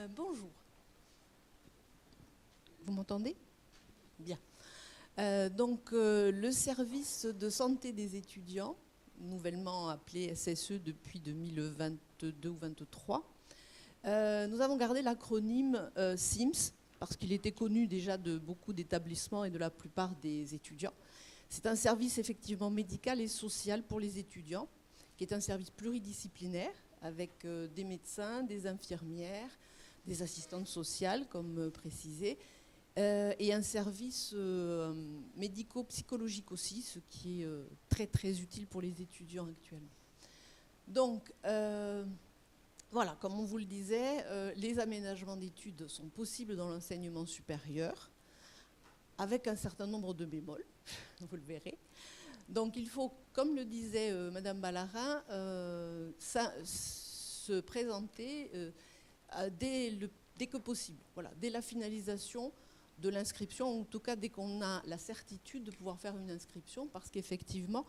Bonjour. Vous m'entendez? Bien. Le service de santé des étudiants, nouvellement appelé SSE depuis 2022 ou 2023, nous avons gardé l'acronyme SIMS, parce qu'il était connu déjà de beaucoup d'établissements et de la plupart des étudiants. C'est un service effectivement médical et social pour les étudiants, qui est un service pluridisciplinaire, avec des médecins, des infirmières, des assistantes sociales, comme précisé, et un service médico-psychologique aussi, ce qui est très très utile pour les étudiants actuellement. Donc, voilà, comme on vous le disait, les aménagements d'études sont possibles dans l'enseignement supérieur, avec un certain nombre de bémols, vous le verrez. Donc il faut, comme le disait Madame Ballarin, se présenter dès que possible, voilà, dès la finalisation de l'inscription, ou en tout cas dès qu'on a la certitude de pouvoir faire une inscription, parce qu'effectivement,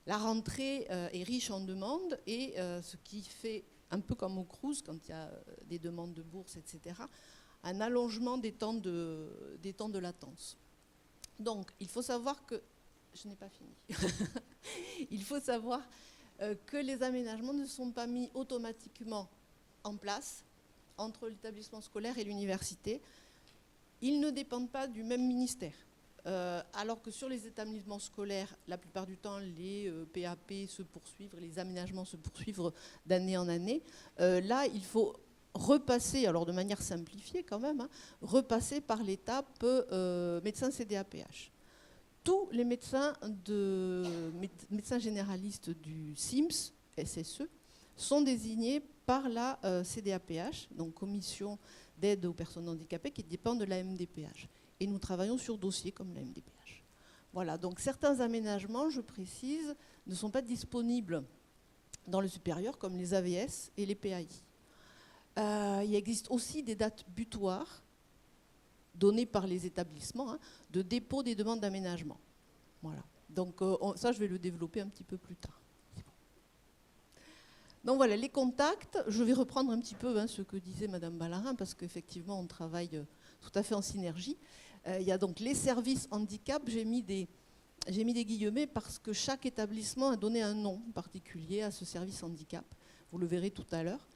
la rentrée est riche en demandes, et ce qui fait, un peu comme au Crous, quand il y a des demandes de bourse, etc., un allongement des temps de latence. Donc, il faut savoir que... Je n'ai pas fini. Il faut savoir que les aménagements ne sont pas mis automatiquement en place entre l'établissement scolaire et l'université. Ils ne dépendent pas du même ministère. Alors que sur les établissements scolaires, la plupart du temps, les PAP se poursuivent, les aménagements se poursuivent d'année en année. Là, il faut repasser, alors de manière simplifiée quand même, hein, repasser par l'étape médecin CDAPH. Tous les médecins généralistes du SIMS, SSE, sont désignés par la CDAPH, donc Commission d'aide aux personnes handicapées, qui dépend de la MDPH. Et nous travaillons sur dossier comme la MDPH. Voilà, donc certains aménagements, je précise, ne sont pas disponibles dans le supérieur, comme les AVS et les PAI. Il existe aussi des dates butoirs données par les établissements, hein, de dépôt des demandes d'aménagement. Voilà. Donc ça, je vais le développer un petit peu plus tard. Donc voilà, les contacts, je vais reprendre un petit peu hein, ce que disait Madame Ballarin, parce qu'effectivement, on travaille tout à fait en synergie. Il y a donc les services handicap, j'ai mis des guillemets parce que chaque établissement a donné un nom particulier à ce service handicap. Vous le verrez tout à l'heure.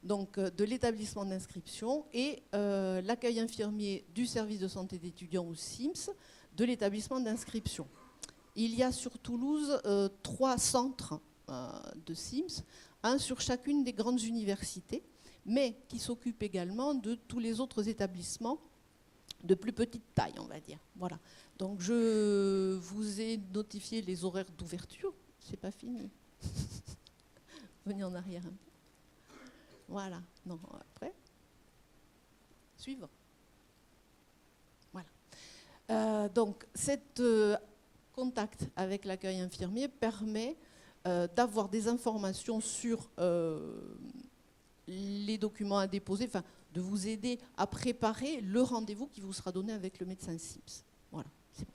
Donc de l'établissement d'inscription et l'accueil infirmier du service de santé d'étudiants au SIMS de l'établissement d'inscription. Il y a sur Toulouse 3 centres de SIMS, un sur chacune des grandes universités, mais qui s'occupent également de tous les autres établissements de plus petite taille, on va dire. Voilà. Donc je vous ai notifié les horaires d'ouverture, c'est pas fini. Venez en arrière un peu. Voilà, non, après. Suivant. Voilà. Donc, cet contact avec l'accueil infirmier permet d'avoir des informations sur les documents à déposer, enfin, de vous aider à préparer le rendez-vous qui vous sera donné avec le médecin SIMS. Voilà, c'est bon.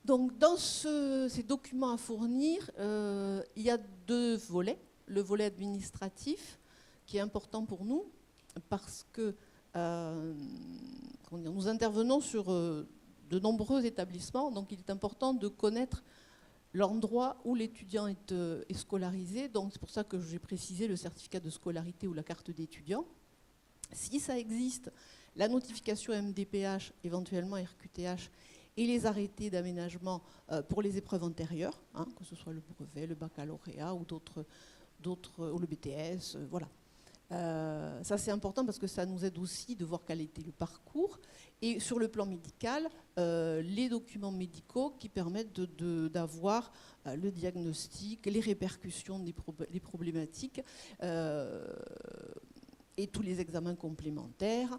Donc, dans ces documents à fournir, il y a 2 volets. Le volet administratif, qui est important pour nous, parce que nous intervenons sur de nombreux établissements, donc il est important de connaître l'endroit où l'étudiant est scolarisé. Donc, c'est pour ça que j'ai précisé le certificat de scolarité ou la carte d'étudiant. Si ça existe, la notification MDPH, éventuellement RQTH, et les arrêtés d'aménagement pour les épreuves antérieures, hein, que ce soit le brevet, le baccalauréat ou ou le BTS, voilà. Ça c'est important parce que ça nous aide aussi de voir quel était le parcours. Et sur le plan médical, les documents médicaux qui permettent d'avoir le diagnostic, les répercussions des problématiques, et tous les examens complémentaires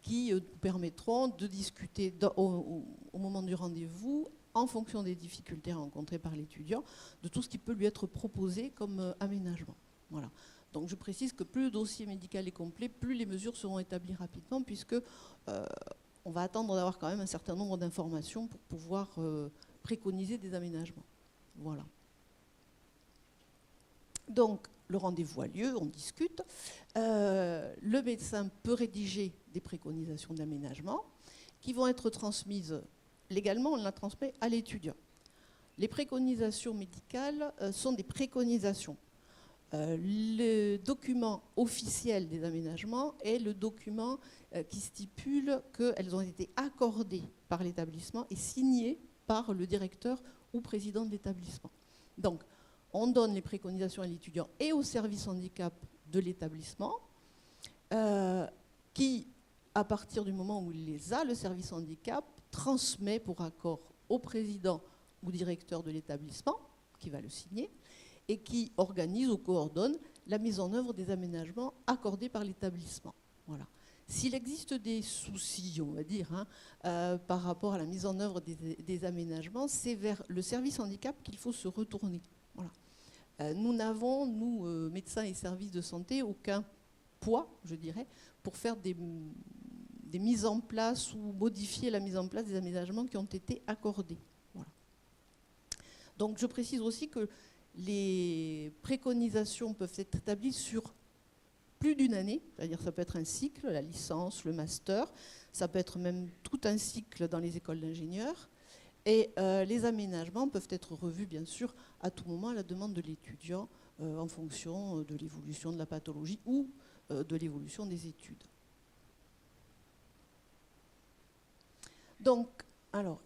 qui permettront de discuter au moment du rendez-vous, en fonction des difficultés rencontrées par l'étudiant, de tout ce qui peut lui être proposé comme aménagement. Voilà. Donc je précise que plus le dossier médical est complet, plus les mesures seront établies rapidement, puisque on va attendre d'avoir quand même un certain nombre d'informations pour pouvoir préconiser des aménagements. Voilà. Donc, le rendez-vous a lieu, on discute. Le médecin peut rédiger des préconisations d'aménagement qui vont être transmises légalement, on la transmet à l'étudiant. Les préconisations médicales sont des préconisations. Le document officiel des aménagements est le document qui stipule qu'elles ont été accordées par l'établissement et signées par le directeur ou président de l'établissement. Donc, on donne les préconisations à l'étudiant et au service handicap de l'établissement, qui, à partir du moment où il les a, le service handicap transmet pour accord au président ou directeur de l'établissement, qui va le signer, et qui organise ou coordonne la mise en œuvre des aménagements accordés par l'établissement. Voilà. S'il existe des soucis, on va dire, par rapport à la mise en œuvre des aménagements, c'est vers le service handicap qu'il faut se retourner. Voilà. Nous n'avons, nous, médecins et services de santé, aucun poids, je dirais, pour faire des mises en place ou modifier la mise en place des aménagements qui ont été accordés. Voilà. Donc je précise aussi que les préconisations peuvent être établies sur plus d'une année, c'est-à-dire ça peut être un cycle, la licence, le master, ça peut être même tout un cycle dans les écoles d'ingénieurs. Et les aménagements peuvent être revus, bien sûr, à tout moment à la demande de l'étudiant en fonction de l'évolution de la pathologie ou de l'évolution des études. Donc, alors,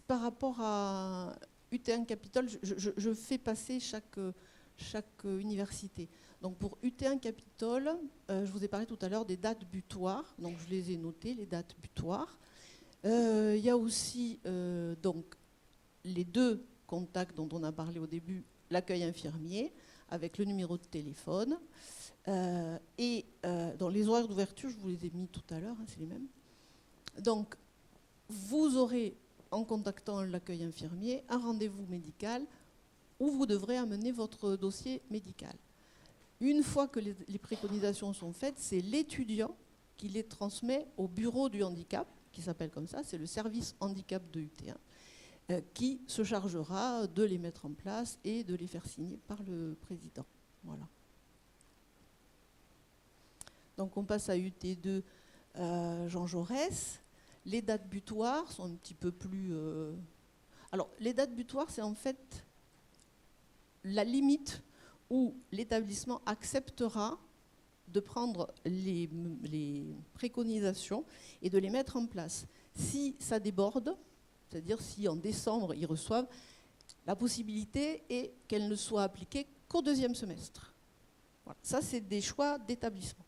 par rapport à UT1 Capitole, je fais passer chaque université. Donc pour UT1 Capitole, je vous ai parlé tout à l'heure des dates butoirs, donc je les ai notées, les dates butoirs. Il y a aussi donc, les deux contacts dont on a parlé au début, l'accueil infirmier, avec le numéro de téléphone. Et dans les horaires d'ouverture, je vous les ai mis tout à l'heure, hein, c'est les mêmes. Donc, vous aurez, en contactant l'accueil infirmier, un rendez-vous médical où vous devrez amener votre dossier médical. Une fois que les préconisations sont faites, c'est l'étudiant qui les transmet au bureau du handicap, qui s'appelle comme ça, c'est le service handicap de UT1, qui se chargera de les mettre en place et de les faire signer par le président. Voilà. Donc on passe à UT2 Jean Jaurès. Les dates butoirs sont un petit peu plus... Alors, les dates butoirs, c'est en fait la limite où l'établissement acceptera de prendre les préconisations et de les mettre en place. Si ça déborde, c'est-à-dire si en décembre, ils reçoivent, la possibilité est qu'elles ne soient appliquées qu'au deuxième semestre. Voilà. Ça, c'est des choix d'établissement.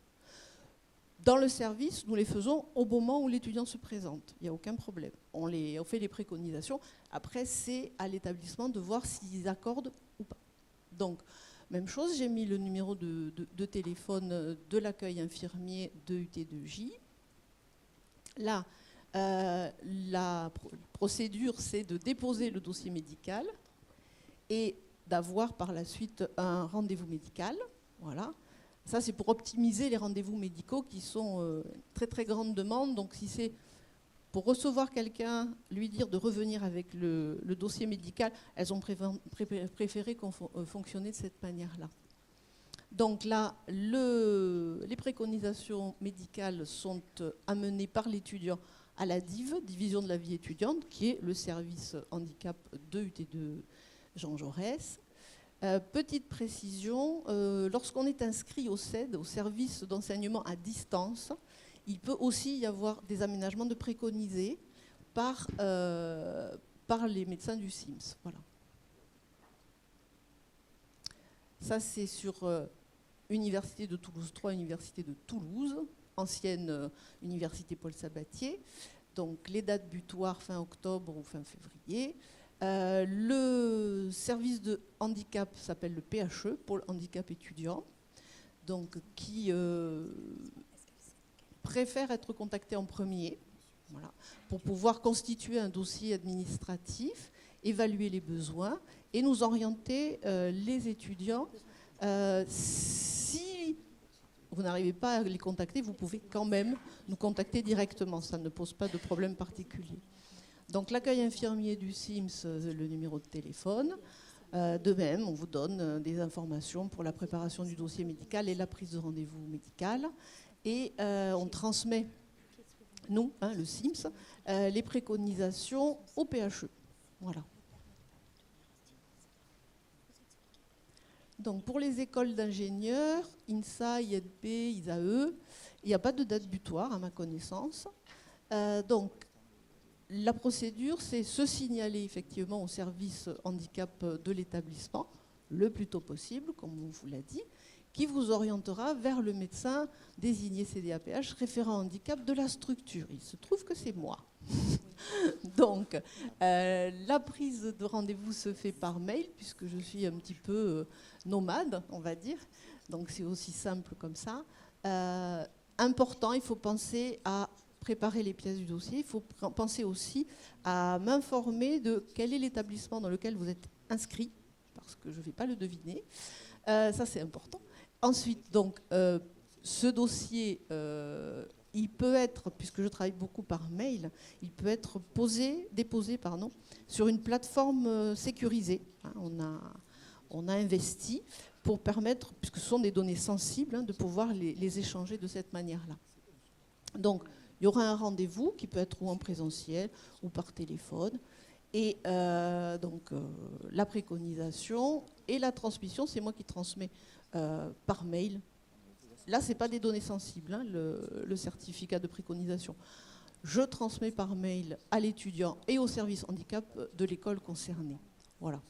Dans le service, nous les faisons au moment où l'étudiant se présente. Il n'y a aucun problème. On fait les préconisations. Après, c'est à l'établissement de voir s'ils accordent ou pas. Donc, même chose, j'ai mis le numéro de téléphone de l'accueil infirmier de UT2J. Là, la procédure, c'est de déposer le dossier médical et d'avoir par la suite un rendez-vous médical. Voilà. Ça, c'est pour optimiser les rendez-vous médicaux qui sont très très grande demande. Donc, si c'est pour recevoir quelqu'un, lui dire de revenir avec le dossier médical, elles ont préféré fonctionner de cette manière-là. Donc là, les préconisations médicales sont amenées par l'étudiant à la DIV, Division de la vie étudiante, qui est le service handicap de UT2 Jean Jaurès. Petite précision, lorsqu'on est inscrit au CED, au service d'enseignement à distance, il peut aussi y avoir des aménagements de préconisés par les médecins du SIMS. Voilà. Ça, c'est sur Université de Toulouse 3, Université de Toulouse, ancienne Université Paul Sabatier. Donc, les dates butoirs fin octobre ou fin février. Le service de handicap s'appelle le PHE, Pôle Handicap Étudiant, donc qui préfère être contacté en premier, voilà, pour pouvoir constituer un dossier administratif, évaluer les besoins et nous orienter les étudiants. Si vous n'arrivez pas à les contacter, vous pouvez quand même nous contacter directement, ça ne pose pas de problème particulier. Donc l'accueil infirmier du SIMS, le numéro de téléphone. De même, on vous donne des informations pour la préparation du dossier médical et la prise de rendez-vous médical. Et on transmet, nous, le SIMS, les préconisations au PHE. Voilà. Donc pour les écoles d'ingénieurs, INSA, INP, ISAE, il n'y a pas de date butoir à ma connaissance. Donc la procédure, c'est se signaler effectivement au service handicap de l'établissement le plus tôt possible, comme on vous l'a dit, qui vous orientera vers le médecin désigné CDAPH référent handicap de la structure. Il se trouve que c'est moi. Donc, la prise de rendez-vous se fait par mail, puisque je suis un petit peu nomade, on va dire. Donc, c'est aussi simple comme ça. Important, il faut penser à préparer les pièces du dossier. Il faut penser aussi à m'informer de quel est l'établissement dans lequel vous êtes inscrit, parce que je ne vais pas le deviner. Ça, c'est important. Ensuite, donc, ce dossier, il peut être, puisque je travaille beaucoup par mail, il peut être déposé sur une plateforme sécurisée. Hein, on a investi pour permettre, puisque ce sont des données sensibles, de pouvoir les échanger de cette manière-là. Donc, il y aura un rendez-vous qui peut être ou en présentiel ou par téléphone. Et donc, la préconisation et la transmission, c'est moi qui transmets par mail. Là, ce n'est pas des données sensibles, hein, le certificat de préconisation. Je transmets par mail à l'étudiant et au service handicap de l'école concernée. Voilà.